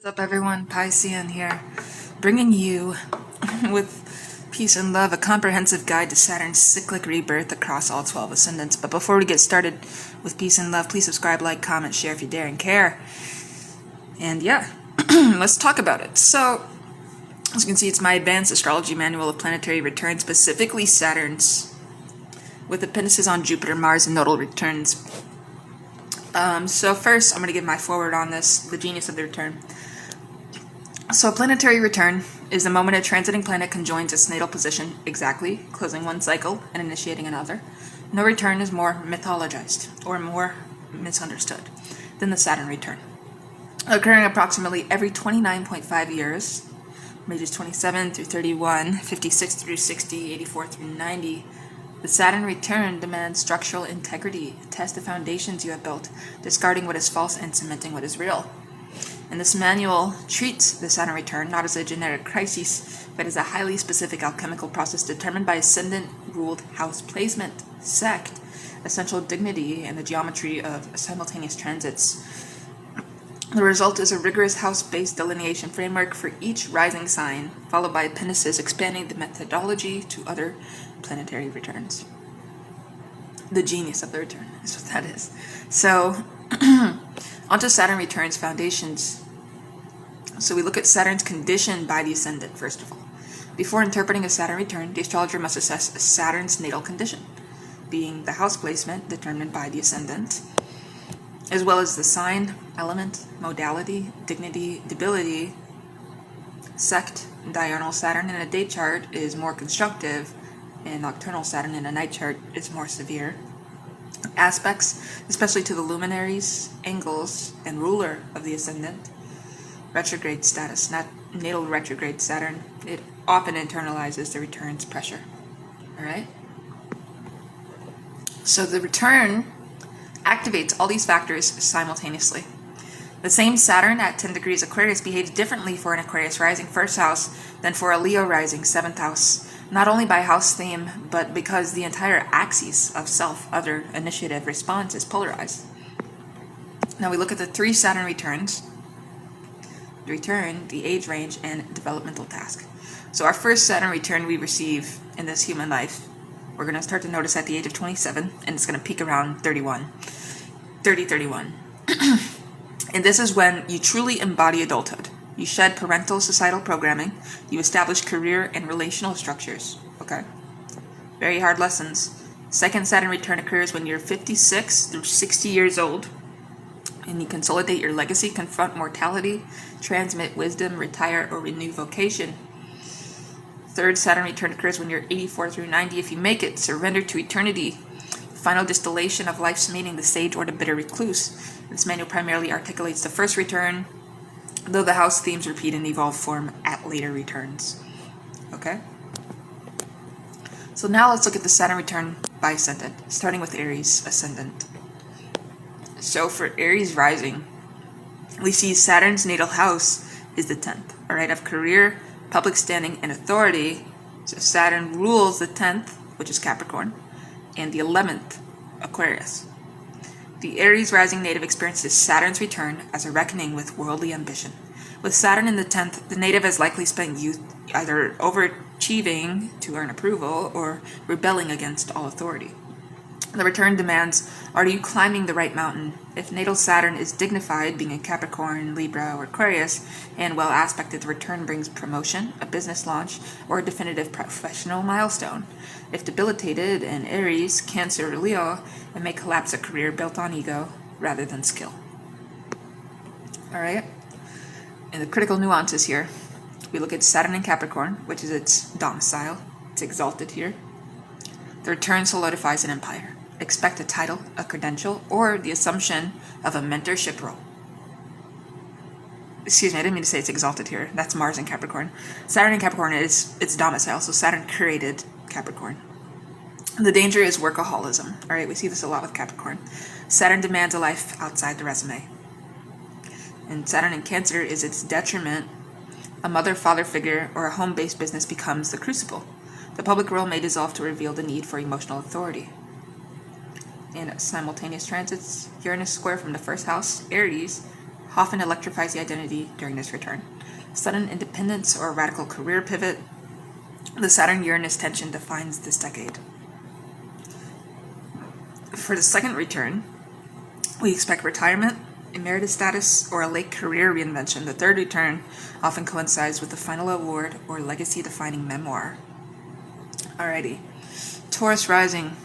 What's up, everyone? Piscean here, bringing you, with peace and love, a comprehensive guide to Saturn's cyclic rebirth across all 12 ascendants. But before we get started with peace and love, please subscribe, like, comment, share if you dare and care. And yeah, let's talk about it. So, as you can see, it's my advanced astrology manual of planetary returns, specifically Saturn's, with appendices on Jupiter, Mars, and nodal returns. So first, I'm going to give my forward on this, the genius of the return. So a planetary return is the moment a transiting planet conjoins its natal position exactly, closing one cycle and initiating another. No return is more mythologized or more misunderstood than the Saturn return, occurring approximately every 29.5 years, ages 27 through 31, 56 through 60, 84 through 90. The Saturn return demands structural integrity. Test the foundations you have built, discarding what is false and cementing what is real. And this manual treats the Saturn return not as a generic crisis, but as a highly specific alchemical process determined by ascendant-ruled house placement, sect, essential dignity, and the geometry of simultaneous transits. The result is a rigorous house-based delineation framework for each rising sign, followed by appendices expanding the methodology to other planetary returns. The genius of the return is what that is. So, onto Saturn returns foundations. So we look at Saturn's condition by the ascendant, first of all. Before interpreting a Saturn return, the astrologer must assess Saturn's natal condition, being the house placement determined by the ascendant, as well as the sign, element, modality, dignity, debility. Sect, diurnal Saturn in a day chart is more constructive, and nocturnal Saturn in a night chart is more severe. Aspects, especially to the luminaries, angles, and ruler of the ascendant. Retrograde status, not natal retrograde Saturn. It often internalizes the return's pressure. Alright? So the return activates all these factors simultaneously. The same Saturn at 10 degrees Aquarius behaves differently for an Aquarius rising first house than for a Leo rising seventh house, not only by house theme, but because the entire axis of self, other, initiative, response is polarized. Now we look at the three Saturn returns: the return, the age range, and developmental task. So our first Saturn return we receive in this human life, we're going to start to notice at the age of 27, and it's going to peak around 31. And this is when you truly embody adulthood. You shed parental societal programming. You establish career and relational structures. Okay? Very hard lessons. Second Saturn return occurs when you're 56 through 60 years old. And you consolidate your legacy, confront mortality, transmit wisdom, retire, or renew vocation. Third Saturn return occurs when you're 84 through 90. If you make it, surrender to eternity. Final distillation of life's meaning, the sage or the bitter recluse. This manual primarily articulates the first return, though the house themes repeat in evolved form at later returns. Okay? So now let's look at the Saturn return by ascendant, starting with Aries ascendant. So for Aries rising, we see Saturn's natal house is the 10th, alright, of career, public standing, and authority. So Saturn rules the 10th, which is Capricorn, and the 11th, Aquarius. The Aries rising native experiences Saturn's return as a reckoning with worldly ambition. With Saturn in the 10th, the native has likely spent youth either overachieving to earn approval or rebelling against all authority. The return demands, are you climbing the right mountain? If natal Saturn is dignified, being in Capricorn, Libra, or Aquarius, and well aspected, the return brings promotion, a business launch, or a definitive professional milestone. If debilitated in Aries, Cancer, or Leo, it may collapse a career built on ego rather than skill. Alright? And the critical nuances here. We look at Saturn in Capricorn, which is its domicile. It's exalted here. The return solidifies an empire. Expect a title, a credential, or the assumption of a mentorship role. Excuse me, I didn't mean to say it's exalted here. That's Mars in Capricorn. Saturn in Capricorn is its domicile, so Saturn created Capricorn. The danger is workaholism. All right, we see this a lot with Capricorn. Saturn demands a life outside the resume. And Saturn in Cancer is its detriment. A mother-father figure or a home-based business becomes the crucible. The public role may dissolve to reveal the need for emotional authority. In simultaneous transits, Uranus square from the first house, Aries, often electrifies the identity during this return. Sudden independence or radical career pivot. The Saturn-Uranus tension defines this decade. For the second return, we expect retirement, emeritus status, or a late career reinvention. The third return often coincides with the final award or legacy-defining memoir. Alrighty. Taurus rising.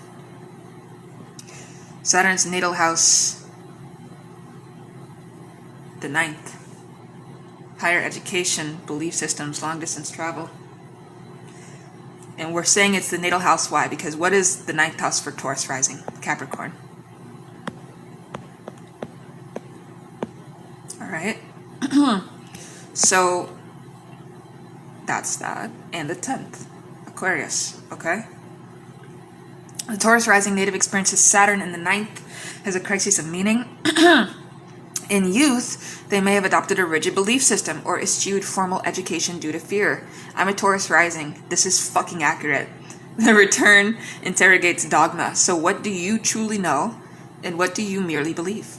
Saturn's natal house, the 9th. Higher education, belief systems, long-distance travel. And we're saying it's the natal house. Why? Because what is the 9th house for Taurus rising? Capricorn. Alright. So, that's that. And the 10th. Aquarius. Okay? The Taurus rising native experiences Saturn in the 9th as a crisis of meaning. In youth, they may have adopted a rigid belief system or eschewed formal education due to fear. I'm a Taurus rising. This is fucking accurate. The return interrogates dogma. So what do you truly know, and what do you merely believe?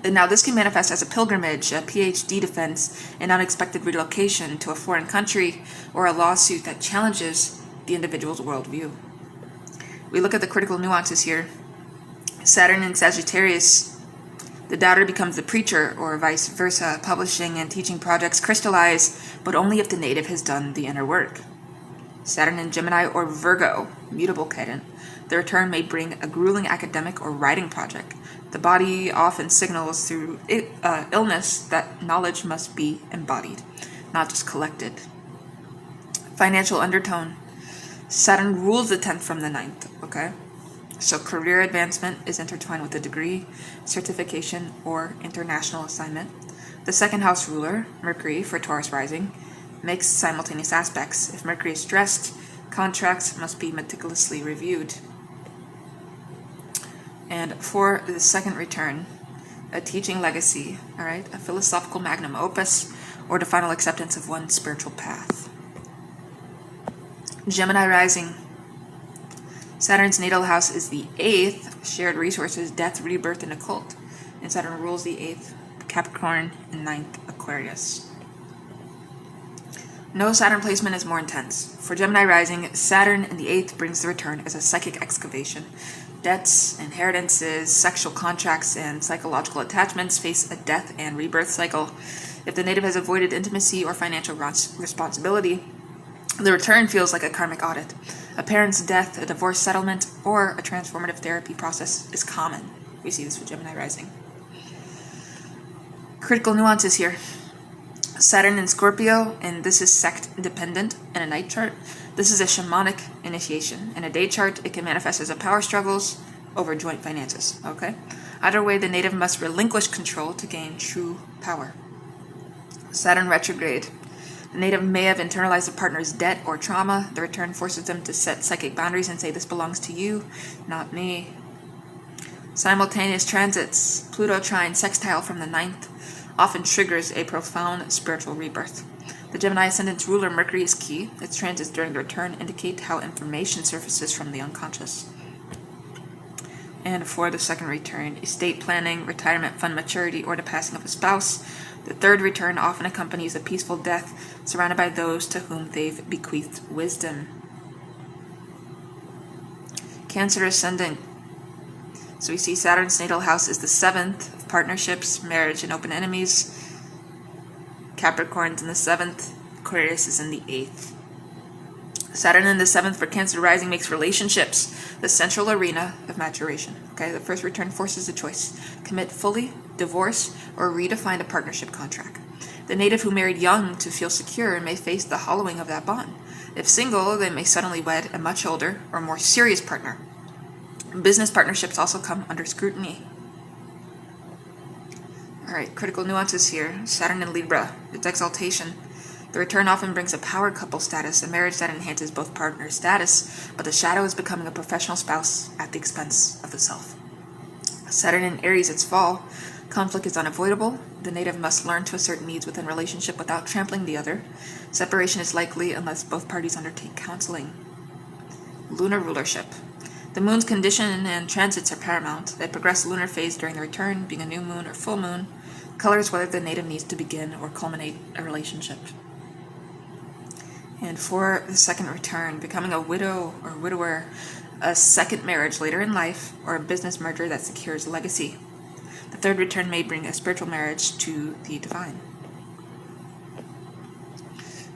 And now this can manifest as a pilgrimage, a PhD defense, an unexpected relocation to a foreign country, or a lawsuit that challenges the individual's worldview. We look at the critical nuances here. Saturn in Sagittarius. The doubter becomes the preacher, or vice versa. Publishing and teaching projects crystallize, but only if the native has done the inner work. Saturn in Gemini or Virgo, mutable Chiron. The return may bring a grueling academic or writing project. The body often signals through illness that knowledge must be embodied, not just collected. Financial undertone. Saturn rules the 10th from the 9th, okay? So career advancement is intertwined with a degree, certification, or international assignment. The second house ruler, Mercury, for Taurus rising, makes simultaneous aspects. If Mercury is stressed, contracts must be meticulously reviewed. And for the second return, a teaching legacy, all right, a philosophical magnum opus, or the final acceptance of one's spiritual path. Gemini rising. Saturn's natal house is the 8th, shared resources, death, rebirth, and occult. And Saturn rules the 8th, Capricorn, and 9th, Aquarius. No Saturn placement is more intense. For Gemini rising, Saturn in the 8th brings the return as a psychic excavation. Debts, inheritances, sexual contracts, and psychological attachments face a death and rebirth cycle. If the native has avoided intimacy or financial responsibility, the return feels like a karmic audit. A parent's death, a divorce settlement, or a transformative therapy process is common. We see this with Gemini rising. Critical nuances here. Saturn in Scorpio, and this is sect dependent in a night chart. This is a shamanic initiation. In a day chart, it can manifest as a power struggles over joint finances. Okay? Either way, the native must relinquish control to gain true power. Saturn retrograde. The native may have internalized a partner's debt or trauma. The return forces them to set psychic boundaries and say, this belongs to you, not me. Simultaneous transits. Pluto trine sextile from the 9th often triggers a profound spiritual rebirth. The Gemini ascendant's ruler, Mercury, is key. Its transits during the return indicate how information surfaces from the unconscious. And for the second return, estate planning, retirement fund maturity, or the passing of a spouse. The third return often accompanies a peaceful death, surrounded by those to whom they've bequeathed wisdom. Cancer ascendant. So we see Saturn's natal house is the 7th of partnerships, marriage, and open enemies. Capricorn's in the 7th. Aquarius is in the 8th. Saturn in the 7th for Cancer rising makes relationships the central arena of maturation. Okay, the first return forces a choice. Commit fully, divorce, or redefine a partnership contract. The native who married young to feel secure may face the hollowing of that bond. If single, they may suddenly wed a much older or more serious partner. Business partnerships also come under scrutiny. Alright, critical nuances here. Saturn in Libra, its exaltation. The return often brings a power couple status, a marriage that enhances both partners' status, but the shadow is becoming a professional spouse at the expense of the self. Saturn in Aries, its fall. Conflict is unavoidable. The native must learn to assert needs within relationship without trampling the other. Separation is likely unless both parties undertake counseling. Lunar rulership. The moon's condition and transits are paramount. They progress lunar phase during the return, being a new moon or full moon. Color is whether the native needs to begin or culminate a relationship. And for the second return, becoming a widow or widower, a second marriage later in life, or a business merger that secures legacy. The third return may bring a spiritual marriage to the divine.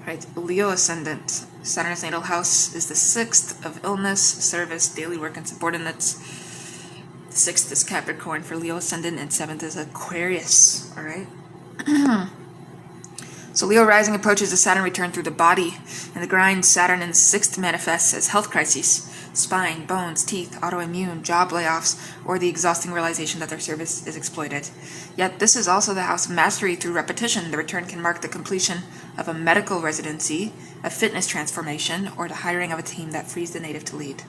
Right, Leo ascendant. Saturn's natal house is the 6th of illness, service, daily work, and subordinates. The 6th is Capricorn for Leo ascendant, and 7th is Aquarius. All right. So Leo rising approaches the Saturn return through the body, and the grind Saturn in the 6th manifests as health crises, spine, bones, teeth, autoimmune, job layoffs, or the exhausting realization that their service is exploited. Yet this is also the house of mastery through repetition. The return can mark the completion of a medical residency, a fitness transformation, or the hiring of a team that frees the native to lead.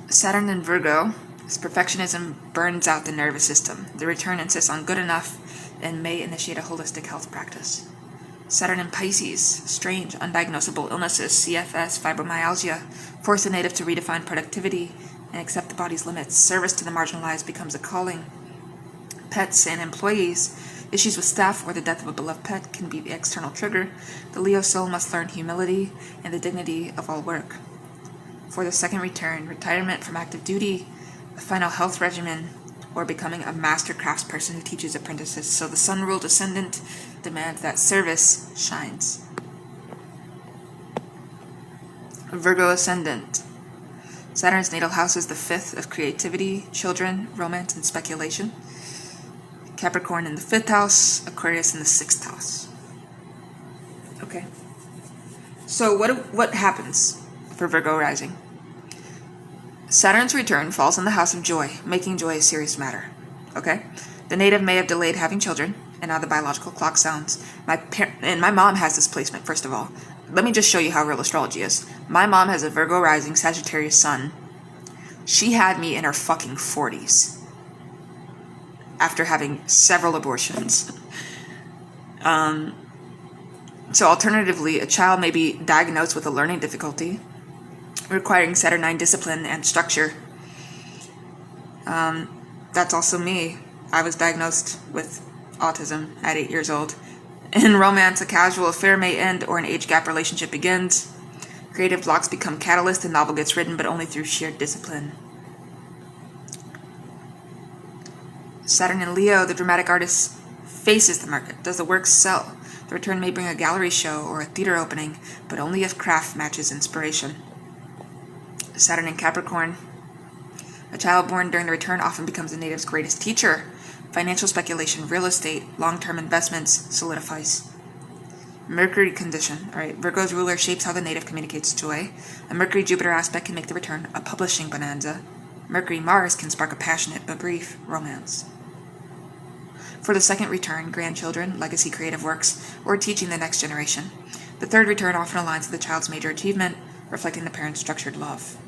Saturn in Virgo. As perfectionism burns out the nervous system. The return insists on good enough and may initiate a holistic health practice. Saturn in Pisces, strange, undiagnosable illnesses, CFS, fibromyalgia, force the native to redefine productivity and accept the body's limits. Service to the marginalized becomes a calling. Pets and employees, issues with staff or the death of a beloved pet can be the external trigger. The Leo soul must learn humility and the dignity of all work. For the second return, retirement from active duty, a final health regimen, or becoming a master craftsperson who teaches apprentices. So the sun-ruled ascendant demands that service shines. Virgo ascendant. Saturn's natal house is the 5th of creativity, children, romance, and speculation. Capricorn in the 5th house, Aquarius in the 6th house. Okay. So what happens for Virgo rising? Saturn's return falls in the house of joy, making joy a serious matter. Okay? The native may have delayed having children, and now the biological clock sounds. My mom has this placement, first of all. Let me just show you how real astrology is. My mom has a Virgo rising Sagittarius sun. She had me in her fucking 40s. After having several abortions. So alternatively, a child may be diagnosed with a learning difficulty, requiring Saturnine discipline and structure. That's also me. I was diagnosed with autism at 8 years old. In romance, a casual affair may end or an age gap relationship begins. Creative blocks become catalyst. The novel gets written, but only through sheer discipline. Saturn in Leo, the dramatic artist faces the market. Does the work sell? The return may bring a gallery show or a theater opening, but only if craft matches inspiration. Saturn in Capricorn. A child born during the return often becomes a native's greatest teacher. Financial speculation, real estate, long-term investments solidifies. Mercury condition. All right, Virgo's ruler shapes how the native communicates joy. A Mercury-Jupiter aspect can make the return a publishing bonanza. Mercury-Mars can spark a passionate but brief romance. For the second return, grandchildren, legacy creative works, or teaching the next generation. The third return often aligns with the child's major achievement, reflecting the parent's structured love.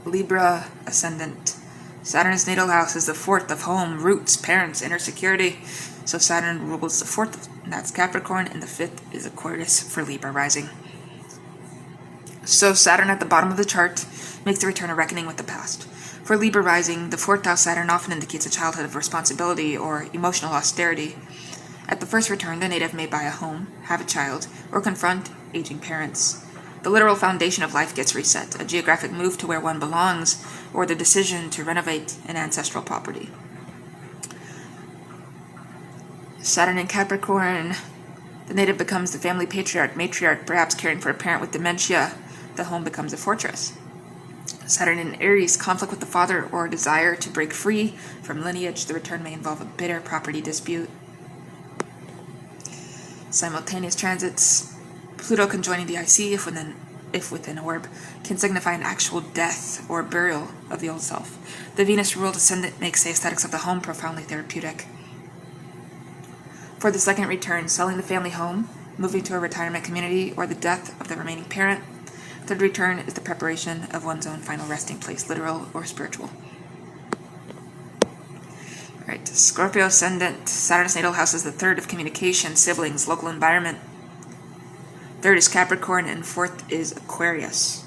Libra ascendant. Saturn's natal house is the 4th of home, roots, parents, inner security. So Saturn rules the 4th, and that's Capricorn, and the 5th is Aquarius for Libra rising. So Saturn at the bottom of the chart makes the return a reckoning with the past. For Libra rising, the 4th house Saturn often indicates a childhood of responsibility or emotional austerity. At the first return, the native may buy a home, have a child, or confront aging parents. The literal foundation of life gets reset, a geographic move to where one belongs, or the decision to renovate an ancestral property. Saturn in Capricorn, the native becomes the family patriarch, matriarch, perhaps caring for a parent with dementia. The home becomes a fortress. Saturn in Aries, conflict with the father or desire to break free from lineage. The return may involve a bitter property dispute. Simultaneous transits. Pluto conjoining the IC, if within orb, can signify an actual death or burial of the old self. The Venus-ruled ascendant makes the aesthetics of the home profoundly therapeutic. For the second return, selling the family home, moving to a retirement community, or the death of the remaining parent. Third return is the preparation of one's own final resting place, literal or spiritual. Alright, Scorpio ascendant. Saturn's natal house is the 3rd of communication, siblings, local environment. 3rd is Capricorn, and 4th is Aquarius.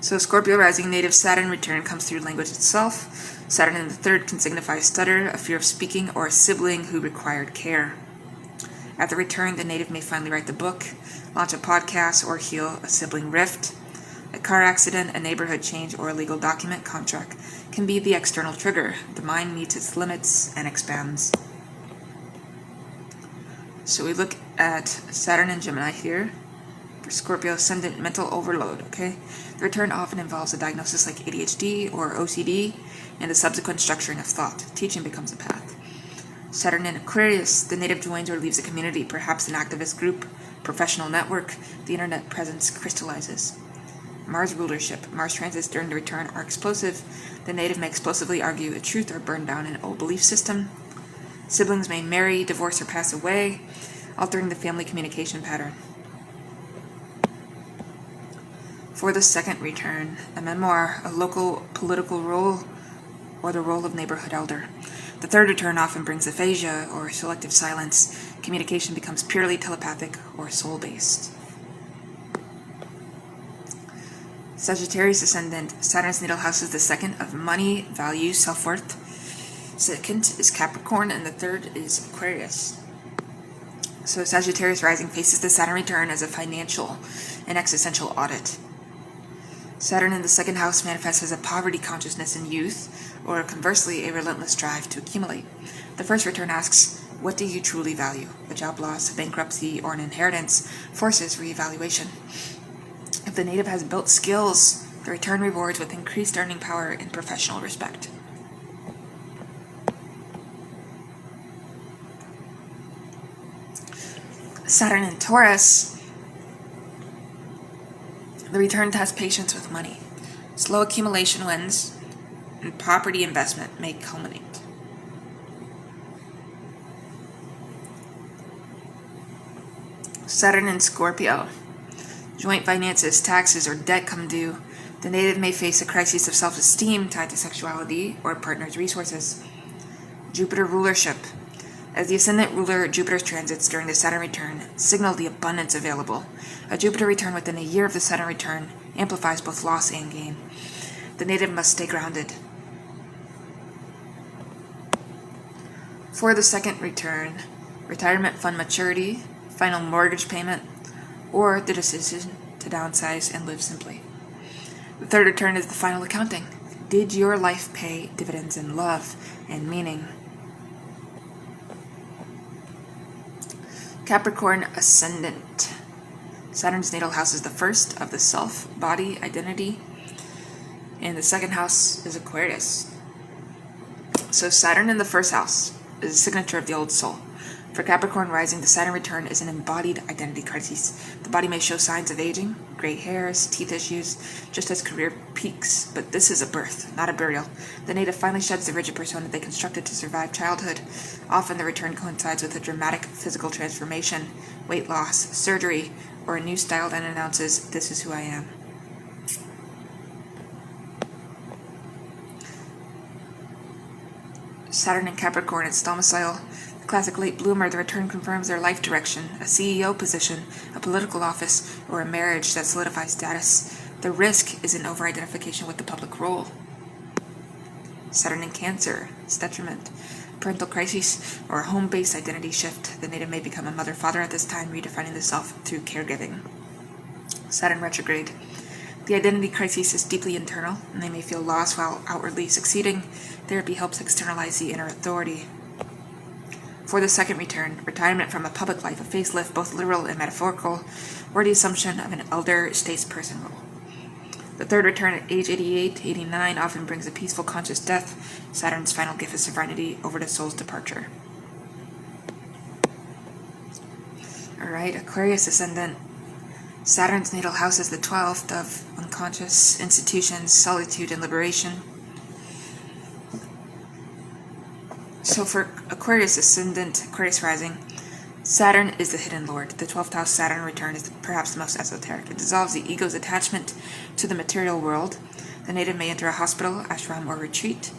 So Scorpio rising native Saturn return comes through language itself. Saturn in the third can signify a stutter, a fear of speaking, or a sibling who required care. At the return, the native may finally write the book, launch a podcast, or heal a sibling rift. A car accident, a neighborhood change, or a legal document contract can be the external trigger. The mind meets its limits and expands. So we look at Saturn and Gemini here. For Scorpio ascendant, mental overload, okay? The return often involves a diagnosis like ADHD or OCD and the subsequent structuring of thought. Teaching becomes a path. Saturn in Aquarius, the native joins or leaves a community, perhaps an activist group, professional network. The internet presence crystallizes. Mars rulership. Mars transits during the return are explosive. The native may explosively argue a truth or burn down an old belief system. Siblings may marry, divorce, or pass away, altering the family communication pattern. For the second return, a memoir, a local political role, or the role of neighborhood elder. The third return often brings aphasia or selective silence. Communication becomes purely telepathic or soul-based. Sagittarius ascendant, Saturn's natal house is the second of money, value, self-worth. Second is Capricorn, and the third is Aquarius. So Sagittarius rising faces the Saturn return as a financial and existential audit. Saturn in the second house manifests as a poverty consciousness in youth, or conversely, a relentless drive to accumulate. The first return asks, what do you truly value? A job loss, a bankruptcy, or an inheritance forces reevaluation. If the native has built skills, the return rewards with increased earning power and professional respect. Saturn in Taurus, the return tests patience with money. Slow accumulation wins, and property investment may culminate. Saturn in Scorpio, joint finances, taxes, or debt come due. The native may face a crisis of self-esteem tied to sexuality or a partner's resources. Jupiter rulership. As the ascendant ruler, Jupiter's transits during the Saturn return signal the abundance available. A Jupiter return within a year of the Saturn return amplifies both loss and gain. The native must stay grounded. For the second return, retirement fund maturity, final mortgage payment, or the decision to downsize and live simply. The third return is the final accounting. Did your life pay dividends in love and meaning? Capricorn ascendant. Saturn's natal house is the first of the self, body, identity, and the second house is Aquarius. So Saturn in the first house is a signature of the old soul. For Capricorn rising, the Saturn return is an embodied identity crisis. The body may show signs of aging, gray hairs, teeth issues, just as career peaks, but this is a birth, not a burial. The native finally sheds the rigid persona they constructed to survive childhood. Often the return coincides with a dramatic physical transformation, weight loss, surgery, or a new style that announces, "This is who I am." Saturn in Capricorn, its domicile. The classic late bloomer, the return confirms their life direction, a CEO position, a political office, or a marriage that solidifies status. The risk is an over-identification with the public role. Saturn in Cancer, its detriment. Parental crisis or a home-based identity shift. The native may become a mother-father at this time, redefining the self through caregiving. Saturn retrograde. The identity crisis is deeply internal, and they may feel lost while outwardly succeeding. Therapy helps externalize the inner authority. For the second return, retirement from a public life, a facelift, both literal and metaphorical, or the assumption of an elder statesperson role. The third return at age 88, 89 often brings a peaceful conscious death. Saturn's final gift is sovereignty over the soul's departure. Alright, Aquarius ascendant. Saturn's natal house is the 12th of unconscious institutions, solitude, and liberation. So for Aquarius ascendant, Aquarius rising, Saturn is the hidden lord. The 12th house Saturn return is perhaps the most esoteric. It dissolves the ego's attachment to the material world. The native may enter a hospital, ashram, or retreat.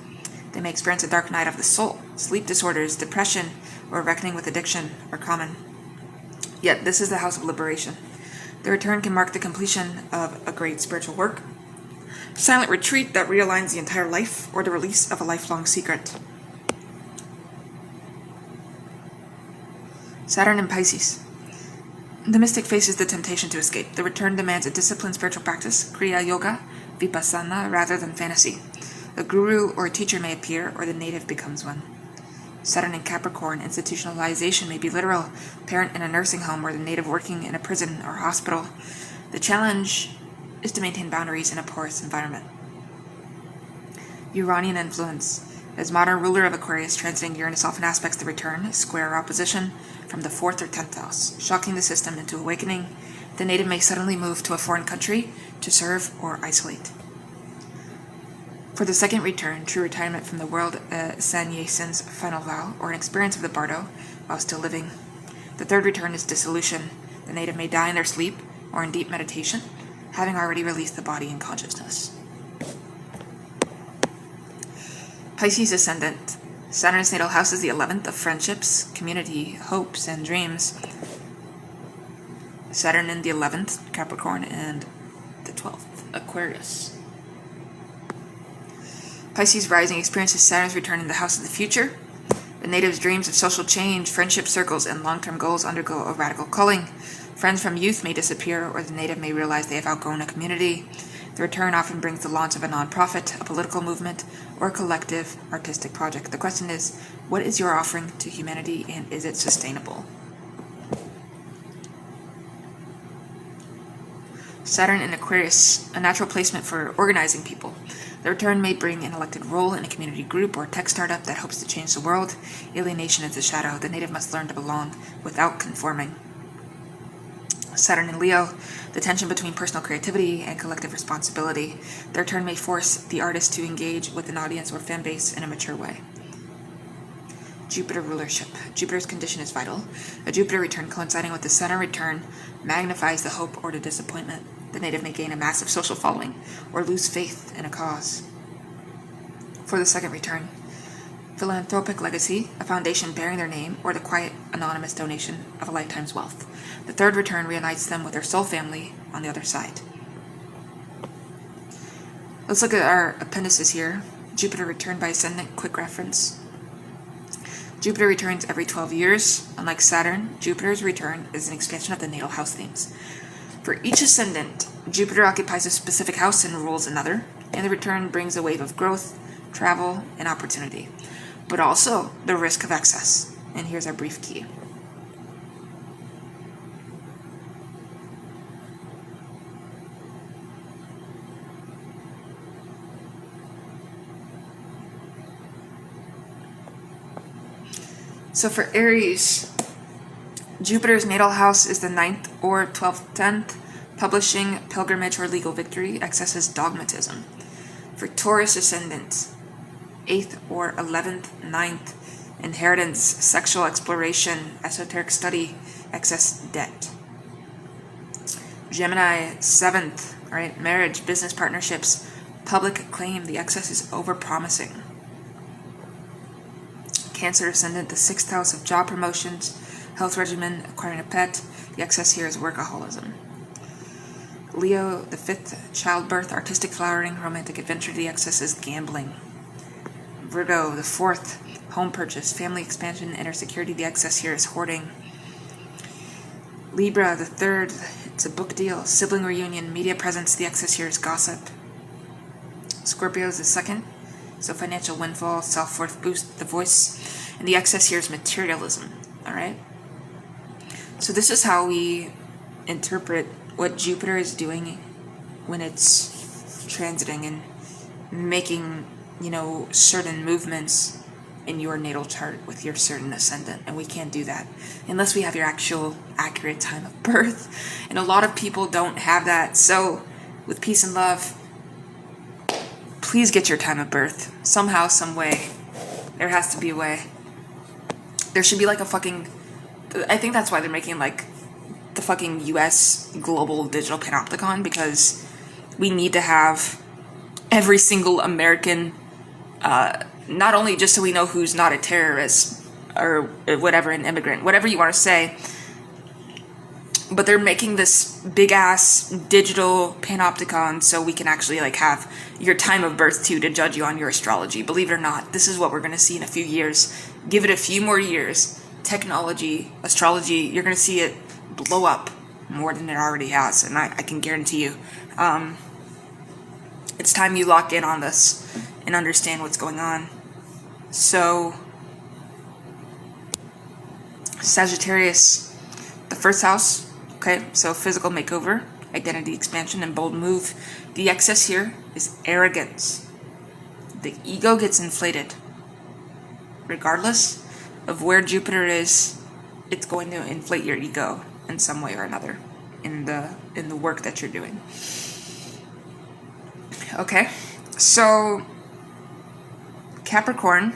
They may experience a dark night of the soul. Sleep disorders, depression, or reckoning with addiction are common. Yet this is the house of liberation. The return can mark the completion of a great spiritual work, Silent retreat that realigns the entire life, or the release of a lifelong secret. Saturn in Pisces. The mystic faces the temptation to escape. The return demands a disciplined spiritual practice, Kriya Yoga, Vipassana, rather than fantasy. A guru or a teacher may appear, or the native becomes one. Saturn in Capricorn, institutionalization may be literal, parent in a nursing home or the native working in a prison or hospital. The challenge is to maintain boundaries in a porous environment. Uranian influence. As modern ruler of Aquarius, transiting Uranus often aspects the return, square or opposition, from the 4th or 10th house, shocking the system into awakening. The native may suddenly move to a foreign country to serve or isolate. For the second return, true retirement from the world, Sannyasin's final vow, or an experience of the bardo while still living. The third return is dissolution. The native may die in their sleep or in deep meditation, having already released the body and consciousness. Pisces ascendant. Saturn's natal house is the 11th of friendships, community, hopes, and dreams. Saturn in the 11th, Capricorn, and the 12th, Aquarius. Pisces rising experiences Saturn's return in the house of the future. The native's dreams of social change, friendship circles, and long-term goals undergo a radical culling. Friends from youth may disappear, or the native may realize they have outgrown a community. The return often brings the launch of a nonprofit, a political movement, or a collective artistic project. The question is, what is your offering to humanity, and is it sustainable? Saturn in Aquarius, a natural placement for organizing people. The return may bring an elected role in a community group or tech startup that hopes to change the world. Alienation is the shadow. The native must learn to belong without conforming. Saturn in Leo, the tension between personal creativity and collective responsibility. The return may force the artist to engage with an audience or fan base in a mature way. Jupiter rulership. Jupiter's condition is vital. A Jupiter return coinciding with the Saturn return magnifies the hope or the disappointment. The native may gain a massive social following or lose faith in a cause. For the second return, philanthropic legacy, a foundation bearing their name, or the quiet, anonymous donation of a lifetime's wealth. The third return reunites them with their soul family on the other side. Let's look at our appendices here. Jupiter return by ascendant, quick reference. Jupiter returns every 12 years. Unlike Saturn, Jupiter's return is an expansion of the natal house themes. For each ascendant, Jupiter occupies a specific house and rules another, and the return brings a wave of growth, travel, and opportunity, but also the risk of excess. And here's our brief key. So for Aries, Jupiter's natal house is the 9th or 12th, 10th, publishing, pilgrimage, or legal victory. Excess is dogmatism. For Taurus ascendant, 8th or 11th, 9th, inheritance, sexual exploration, esoteric study, excess debt. Gemini, 7th, right, marriage, business partnerships, public claim, the excess is overpromising. Cancer ascendant, the 6th house of job promotions, health regimen, acquiring a pet, the excess here is workaholism. Leo, the 5th, childbirth, artistic flowering, romantic adventure, the excess is gambling. Virgo, the 4th, home purchase, family expansion, inner security, the excess here is hoarding. Libra, the 3rd, it's a book deal, sibling reunion, media presence, the excess here is gossip. Scorpio is the 2nd, so financial windfall, self-worth boost, the voice, and the excess here is materialism, all right? So this is how we interpret what Jupiter is doing when it's transiting and making, certain movements in your natal chart with your certain ascendant. And we can't do that unless we have your actual accurate time of birth. And a lot of people don't have that. So with peace and love, please get your time of birth. Somehow, some way. There has to be a way. There should be like a fucking... I think that's why they're making like the fucking US global digital panopticon, because we need to have every single American, not only just so we know who's not a terrorist or whatever, an immigrant, whatever you want to say, But they're making this big ass digital panopticon so we can actually like have your time of birth too to judge you on your astrology. Believe it or not, this is what we're going to see in a few years. Give it a few more years. Technology, astrology, you're going to see it blow up more than it already has. And I can guarantee you, it's time you lock in on this and understand what's going on. So, Sagittarius, the first house. Okay, so physical makeover, identity expansion, and bold move. The excess here is arrogance. The ego gets inflated. Regardless of where Jupiter is, it's going to inflate your ego in some way or another in the work that you're doing. Okay, so Capricorn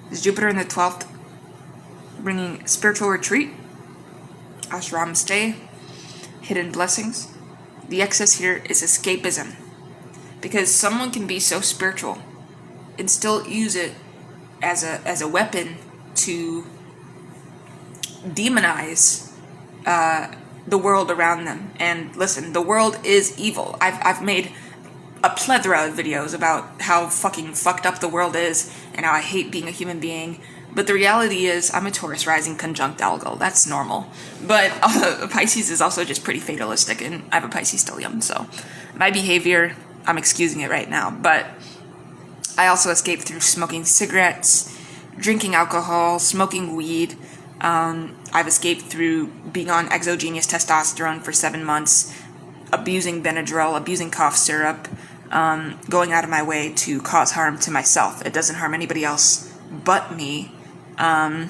is Jupiter in the 12th, bringing spiritual retreat, ashram stay, hidden blessings. The excess here is escapism, because someone can be so spiritual and still use it as a weapon to demonize the world around them. And listen, the world is evil. I've made a plethora of videos about how fucking fucked up the world is and how I hate being a human being. But the reality is, I'm a Taurus rising conjunct Algol. That's normal. But Pisces is also just pretty fatalistic, and I have a Pisces stellium. So my behavior, I'm excusing it right now. But I also escaped through smoking cigarettes, drinking alcohol, smoking weed. I've escaped through being on exogenous testosterone for 7 months, abusing Benadryl, abusing cough syrup, going out of my way to cause harm to myself. It doesn't harm anybody else but me. And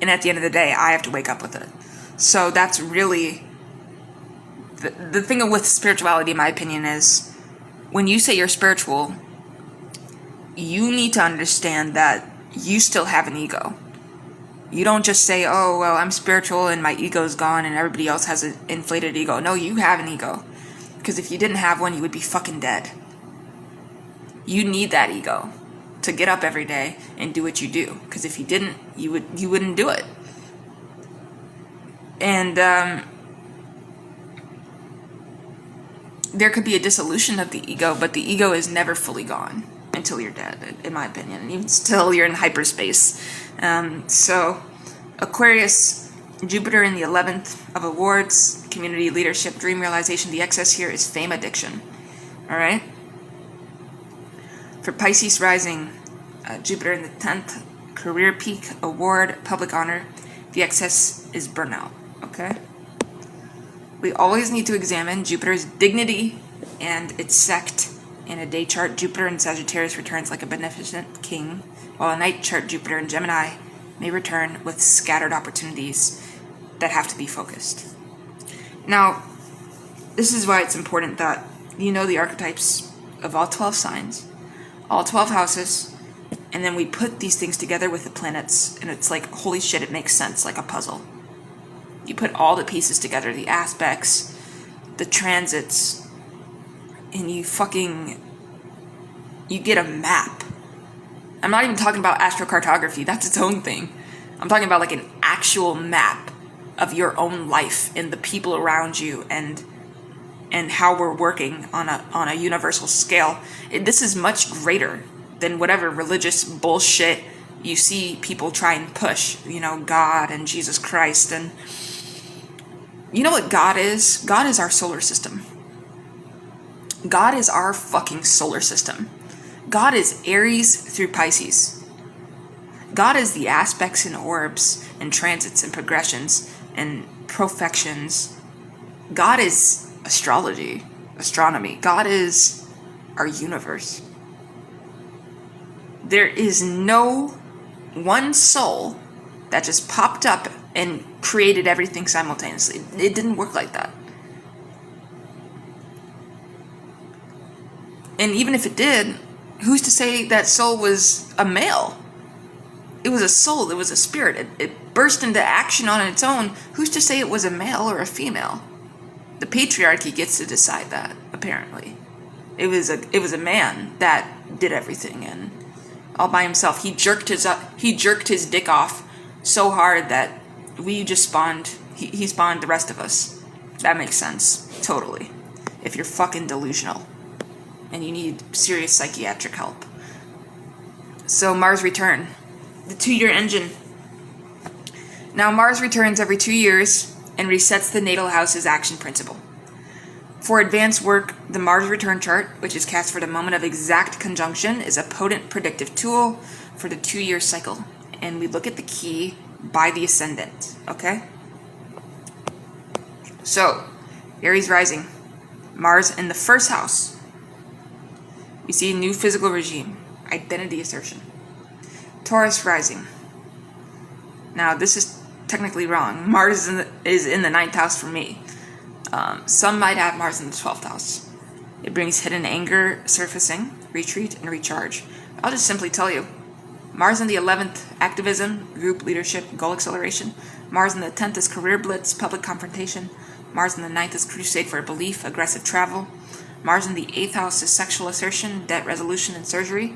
at the end of the day, I have to wake up with it. So that's really the thing with spirituality, in my opinion, is when you say you're spiritual, you need to understand that you still have an ego. You don't just say, oh, well, I'm spiritual and my ego's gone and everybody else has an inflated ego. No, you have an ego. Because if you didn't have one, you would be fucking dead. You need that ego to get up every day and do what you do. Because if you didn't, you wouldn't do it. And there could be a dissolution of the ego, but the ego is never fully gone until you're dead, in my opinion. And even still, you're in hyperspace. So Aquarius, Jupiter in the 11th of awards, community leadership, dream realization. The excess here is fame addiction. All right. For Pisces rising, Jupiter in the 10th, career peak, award, public honor. The excess is burnout. Okay. We always need to examine Jupiter's dignity and its sect. In a day chart, Jupiter in Sagittarius returns like a beneficent king, while a night chart, Jupiter in Gemini may return with scattered opportunities that have to be focused. Now, this is why it's important that you know the archetypes of all 12 signs, all 12 houses, and then we put these things together with the planets, and it's like, holy shit, it makes sense, like a puzzle. You put all the pieces together, the aspects, the transits, and you get a map. I'm not even talking about astrocartography. That's its own thing. I'm talking about like an actual map of your own life and the people around you and how we're working on a universal scale. This is much greater than whatever religious bullshit you see people try and push. You know, God and Jesus Christ. And you know what God is? God is our solar system. God is our fucking solar system. God is Aries through Pisces. God is the aspects and orbs and transits and progressions and profections. God is astrology, astronomy. God is our universe. There is no one soul that just popped up and created everything simultaneously. It didn't work like that. And even if it did, who's to say that soul was a male? It was a soul, it was a spirit. It burst into action on its own. Who's to say it was a male or a female? The patriarchy gets to decide that, apparently. It was a man that did everything, and all by himself. He jerked his dick off so hard that we just spawned. He spawned the rest of us. That makes sense. Totally. If you're fucking delusional and you need serious psychiatric help. So Mars return. The 2-year engine. Now Mars returns every 2 years and resets the natal house's action principle. For advanced work, the Mars return chart, which is cast for the moment of exact conjunction, is a potent predictive tool for the 2-year cycle. And we look at the key by the ascendant, okay? So, Aries rising, Mars in the first house. We see new physical regime, identity assertion. Taurus rising. Now, this is technically wrong. Mars is in the 9th house for me. Some might have Mars in the 12th house. It brings hidden anger surfacing, retreat, and recharge. I'll just simply tell you. Mars in the 11th, activism, group leadership, goal acceleration. Mars in the 10th is career blitz, public confrontation. Mars in the 9th is crusade for belief, aggressive travel. Mars in the 8th house is sexual assertion, debt resolution, and surgery.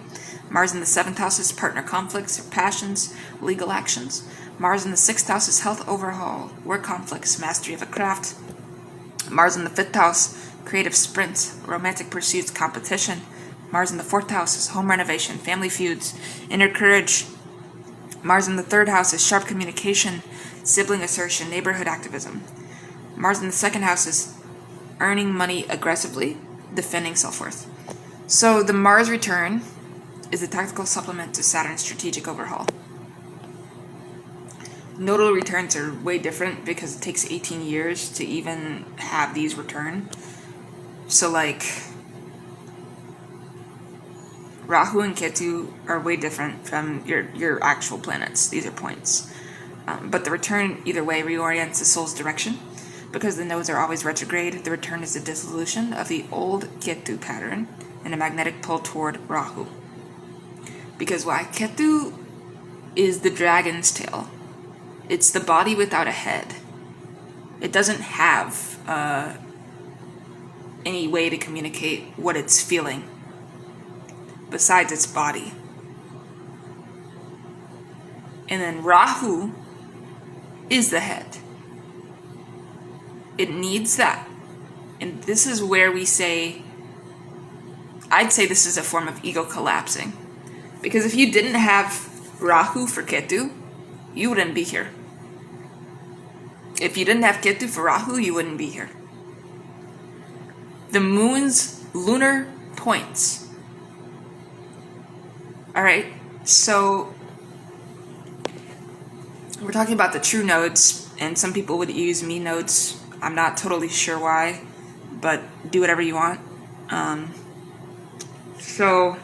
Mars in the 7th house is partner conflicts or passions, legal actions. Mars in the 6th house is health overhaul, work conflicts, mastery of a craft. Mars in the 5th house, creative sprints, romantic pursuits, competition. Mars in the 4th house is home renovation, family feuds, inner courage. Mars in the 3rd house is sharp communication, sibling assertion, neighborhood activism. Mars in the 2nd house is earning money aggressively, defending self-worth. So the Mars return is a tactical supplement to Saturn's strategic overhaul. Nodal returns are way different because it takes 18 years to even have these return. So like Rahu and Ketu are way different from your actual planets. These are points. But the return either way reorients the soul's direction. Because the nodes are always retrograde, the return is the dissolution of the old Ketu pattern and a magnetic pull toward Rahu. Because why? Ketu is the dragon's tail. It's the body without a head. It doesn't have any way to communicate what it's feeling besides its body. And then Rahu is the head. It needs that. And this is where we say, I'd say this is a form of ego collapsing. Because if you didn't have Rahu for Ketu, you wouldn't be here. If you didn't have Ketu for Rahu, you wouldn't be here. The moon's lunar points. Alright, so we're talking about the true nodes, and some people would use me nodes. I'm not totally sure why, but do whatever you want. So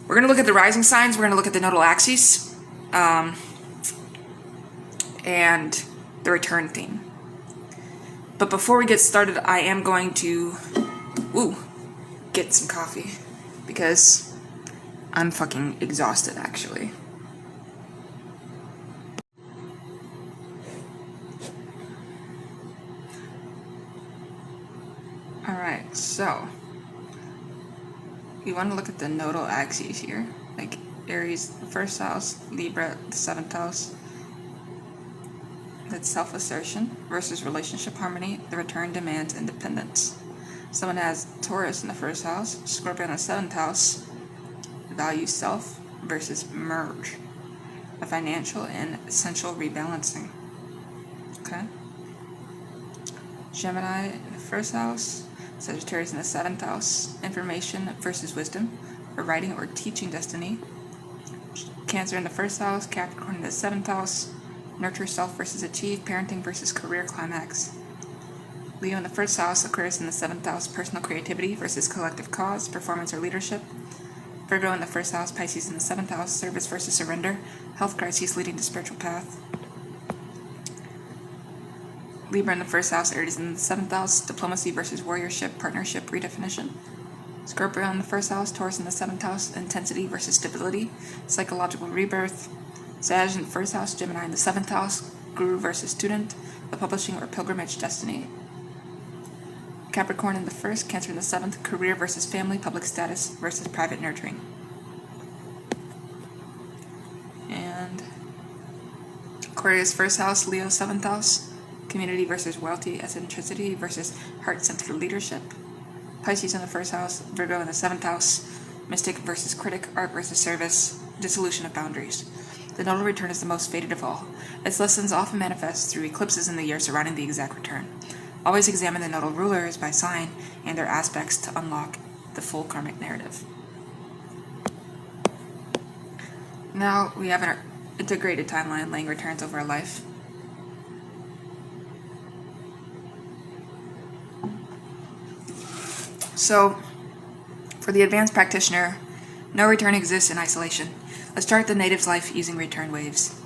we're going to look at the rising signs, we're going to look at the nodal axes, and the return theme. But before we get started, I am going to get some coffee because I'm fucking exhausted actually. Alright, so you want to look at the nodal axes here, like Aries, the 1st house, Libra, the 7th house. That's self-assertion versus relationship harmony. The return demands independence. Someone has Taurus in the 1st house, Scorpio in the 7th house, value self versus merge. A financial and essential rebalancing. Okay? Gemini in the 1st house, Sagittarius in the 7th house, information versus wisdom, a writing or teaching destiny. Cancer in the 1st house, Capricorn in the 7th house, nurture self versus achieve, parenting versus career climax. Leo in the 1st house, Aquarius in the 7th house, personal creativity versus collective cause, performance or leadership. Virgo in the 1st house, Pisces in the 7th house, service versus surrender, health crises leading to spiritual path. Libra in the 1st house, Aries in the 7th house, diplomacy versus warriorship, partnership redefinition. Scorpio in the 1st house, Taurus in the 7th house, intensity versus stability, psychological rebirth. Sag in the 1st house, Gemini in the 7th house, guru versus student, a publishing or pilgrimage destiny. Capricorn in the 1st, Cancer in the 7th, career versus family, public status versus private nurturing. And Aquarius 1st house, Leo 7th house, community versus royalty, eccentricity versus heart-centered leadership. Pisces in the first house, Virgo in the 7th house, mystic versus critic, art versus service, dissolution of boundaries. The nodal return is the most fated of all. Its lessons often manifest through eclipses in the year surrounding the exact return. Always examine the nodal rulers by sign and their aspects to unlock the full karmic narrative. Now we have an integrated timeline laying returns over a life. So, for the advanced practitioner, no return exists in isolation. Let's chart the native's life using return waves.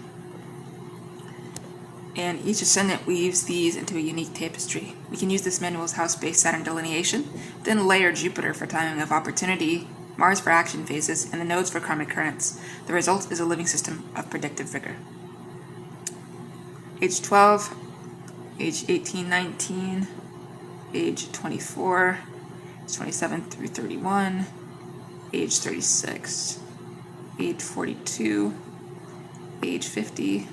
And each ascendant weaves these into a unique tapestry. We can use this manual's house-based Saturn delineation, then layer Jupiter for timing of opportunity, Mars for action phases, and the nodes for karmic currents. The result is a living system of predictive vigor. Age 12, age 18, 19, age 24, age 27 through 31, age 36, age 42, age 50,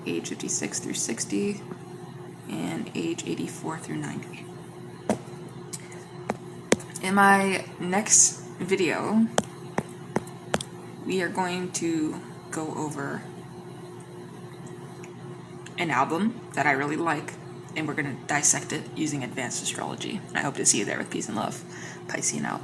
age 56 through 60, and age 84 through 90. In my next video, we are going to go over an album that I really like, and we're going to dissect it using advanced astrology. I hope to see you there with peace and love. Piscean out.